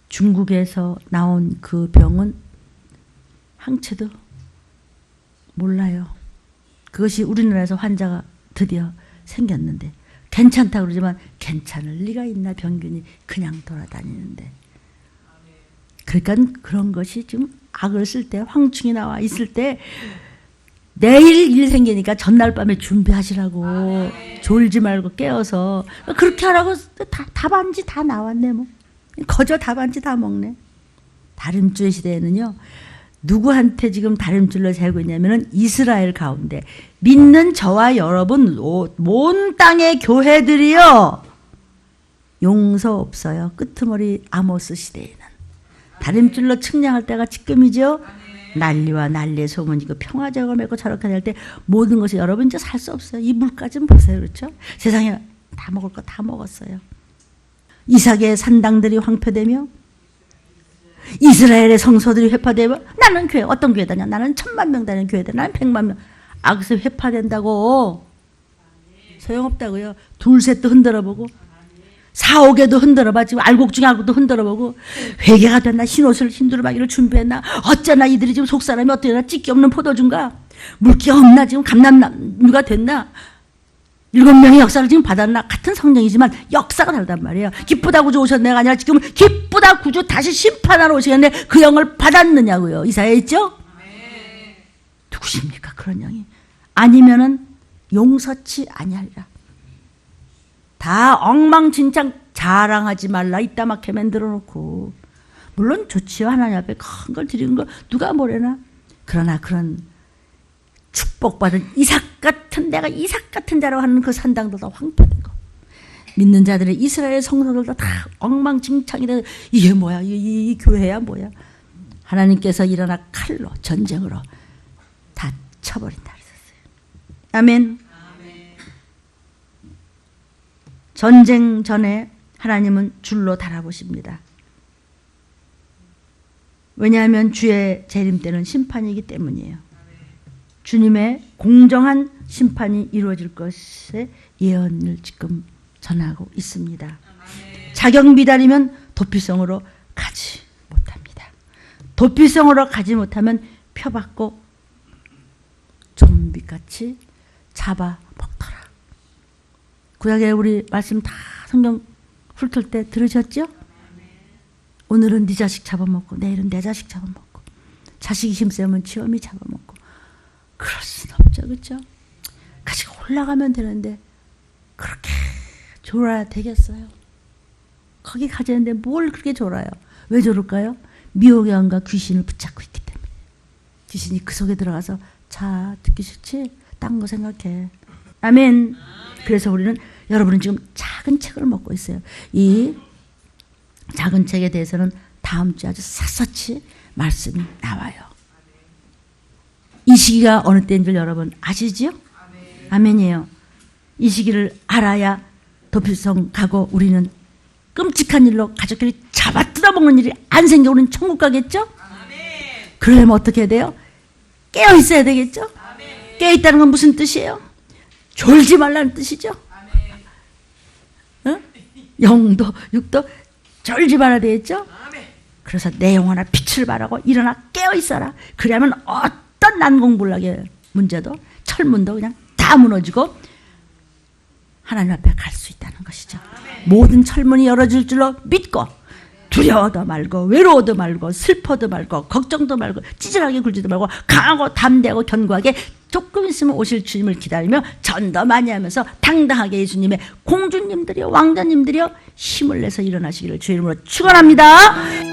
중국에서 나온 그 병은 항체도 몰라요. 그것이 우리나라에서 환자가 드디어 생겼는데 괜찮다고 그러지만 괜찮을 리가 있나 병균이 그냥 돌아다니는데. 그러니까 그런 것이 지금 악을 쓸 때 황충이 나와 있을 때 내일 일 생기니까 전날 밤에 준비하시라고 졸지 말고 깨어서 그렇게 하라고 답안지 다 나왔네 뭐. 거저 답안지 다 먹네. 다림줄 시대에는요. 누구한테 지금 다림줄로 세고 있냐면은 이스라엘 가운데 믿는 저와 여러분 온 땅의 교회들이요. 용서 없어요. 끄트머리 아모스 시대에는. 다림줄로 측량할 때가 지금이죠. 난리와 난리의 소문이고 평화적으로 맺고 저렇게 될 때 모든 것이 여러분 이제 살 수 없어요. 이 물가 좀 보세요. 그렇죠? 세상에 다 먹을 거 다 먹었어요. 이삭의 산당들이 황폐되며 이스라엘의 성소들이 회파되며 나는 교회 어떤 교회 다냐? 나는 1000만 명 다니는 교회 다냐? 나는 100만 명. 악에서 회파된다고. 소용없다고요. 둘셋도 흔들어보고 4, 5개도 흔들어봐. 지금 알곡 중에 알곡도 흔들어보고 회개가 됐나? 흰옷을 흰두루마기를 준비했나? 어쩌나 이들이 지금 속사람이 어떠나 찢기 없는 포도주인가? 물기가 없나? 지금 감람류가 됐나? 7명의 역사를 지금 받았나? 같은 성령이지만 역사가 다르단 말이에요. 기쁘다 구주 오셨네가 아니라 지금 기쁘다 구주 다시 심판하러 오시겠네. 그 영을 받았느냐고요. 이사야에 있죠? 누구십니까? 그런 영이. 아니면은 용서치 아니하리라. 다 엉망진창 자랑하지 말라 이따맣게 만들어 놓고. 물론 좋지요. 하나님 앞에 큰 걸 드리는 거 누가 뭐래나. 그러나 그런 축복받은 이삭 같은 내가 이삭 같은 자라고 하는 그 산당도 다 황폐된 거. 믿는 자들의 이스라엘 성도들도 다 엉망진창이 돼. 이게 뭐야? 이 교회야 뭐야? 하나님께서 일어나 칼로 전쟁으로 다 쳐버린다 그랬었어요. 아멘. 전쟁 전에 하나님은 줄로 달아보십니다. 왜냐하면 주의 재림 때는 심판이기 때문이에요. 주님의 공정한 심판이 이루어질 것의 예언을 지금 전하고 있습니다. 자격 미달이면 도피성으로 가지 못합니다. 도피성으로 가지 못하면 펴받고 좀비같이 잡아 먹더라. 구약에 우리 말씀 다 성경 훑을 때 들으셨죠? 오늘은 네 자식 잡아먹고 내일은 내 자식 잡아먹고 자식이 힘세면 지엄이 잡아먹고 그럴 수는 없죠. 그렇죠? 같이 올라가면 되는데 그렇게 졸아야 되겠어요? 거기 가자는데 뭘 그렇게 졸아요? 왜 졸을까요? 미혹의 영과 귀신을 붙잡고 있기 때문에. 귀신이 그 속에 들어가서 자 듣기 싫지? 딴 거 생각해. 아멘. 그래서 우리는 여러분은 지금 작은 책을 먹고 있어요. 이 작은 책에 대해서는 다음 주에 아주 샅샅이 말씀이 나와요. 이 시기가 어느 때인 줄 여러분 아시지요? 아멘이에요. 이 시기를 알아야 도피성 가고 우리는 끔찍한 일로 가족끼리 잡아 뜯어먹는 일이 안 생겨 우리는 천국 가겠죠? 그러려면 어떻게 해야 돼요? 깨어 있어야 되겠죠? 깨어 있다는 건 무슨 뜻이에요? 졸지 말라는 뜻이죠? 어? 영도 육도 졸지 말아야 되겠죠? 그래서 내 영혼아 빛을 발하고 일어나 깨어 있어라. 그러면 어떤 난공불락의 문제도 철문도 그냥 다 무너지고 하나님 앞에 갈 수 있다는 것이죠. 모든 철문이 열어질 줄로 믿고 두려워도 말고 외로워도 말고 슬퍼도 말고 걱정도 말고 찌질하게 굴지도 말고 강하고 담대하고 견고하게 조금 있으면 오실 주님을 기다리며 전도 많이 하면서 당당하게 예수님의 공주님들이요 왕자님들이요 힘을 내서 일어나시기를 주의 이름으로 축원합니다.